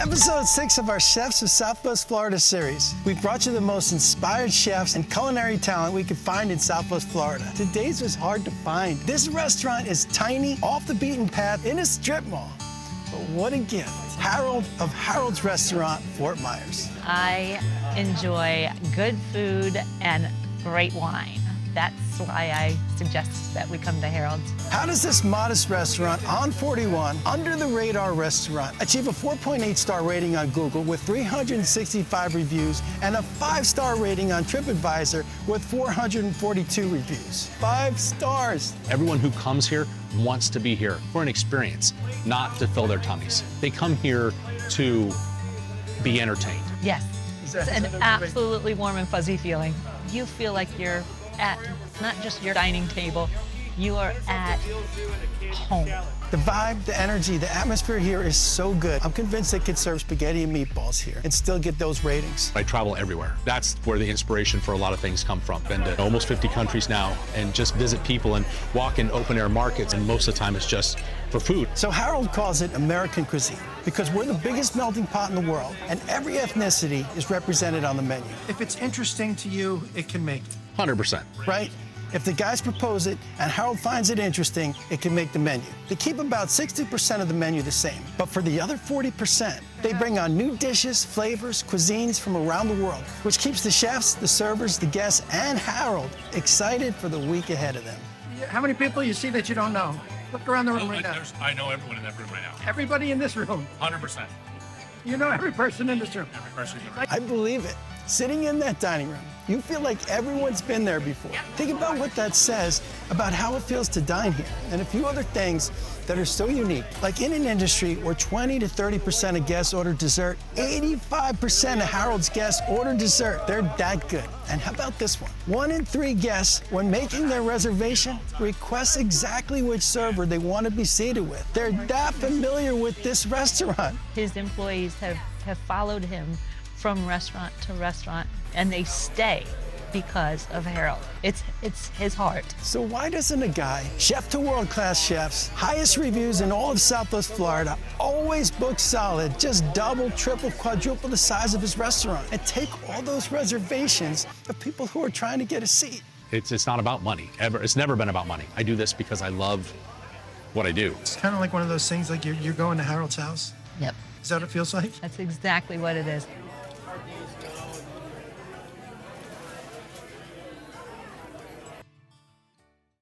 Episode 6 of our Chefs of Southwest Florida series. We've brought you the most inspired chefs and culinary talent we could find in Southwest Florida. Today's was hard to find. This restaurant is tiny, off the beaten path, in a strip mall. But what a gift. Harold of Harold's Restaurant, Fort Myers. I enjoy good food and great wine. That's why I suggest that we come to Harold's. How does this modest restaurant on 41, under-the-radar restaurant, achieve a 4.8 star rating on Google with 365 reviews and a 5-star rating on TripAdvisor with 442 reviews? 5 stars. Everyone who comes here wants to be here for an experience, not to fill their tummies. They come here to be entertained. Yes, it's an absolutely warm and fuzzy feeling. You feel like you're at not just your dining table, you are at home. The vibe, the energy, the atmosphere here is so good. I'm convinced they could serve spaghetti and meatballs here and still get those ratings. I travel everywhere. That's where the inspiration for a lot of things come from. Been to almost 50 countries now and just visit people and walk in open air markets, and most of the time it's just for food. So Harold calls it American cuisine because we're the biggest melting pot in the world and every ethnicity is represented on the menu. If it's interesting to you, it can make it. 100%. Right? If the guys propose it and Harold finds it interesting, it can make the menu. They keep about 60% of the menu the same, but for the other 40%, they bring on new dishes, flavors, cuisines from around the world, which keeps the chefs, the servers, the guests, and Harold excited for the week ahead of them. How many people you see that you don't know? Look around the room right now. I know everyone in that room right now. Everybody in this room. 100%. You know every person in this room. Every person in the room. I believe it. Sitting in that dining room, you feel like everyone's been there before. Think about what that says about how it feels to dine here, and a few other things that are so unique. Like in an industry where 20 to 30% of guests order dessert, 85% of Harold's guests order dessert. They're that good. And how about this one? 1 in 3 guests, when making their reservation, request exactly which server they want to be seated with. They're that familiar with this restaurant. His employees have followed him from restaurant to restaurant, and they stay because of Harold. It's his heart. So why doesn't a guy, chef to world-class chefs, highest reviews in all of Southwest Florida, always book solid, just double, triple, quadruple the size of his restaurant, and take all those reservations of people who are trying to get a seat? It's not about money, ever. It's never been about money. I do this because I love what I do. It's kind of like one of those things like you're going to Harold's house. Yep. Is that what it feels like? That's exactly what it is.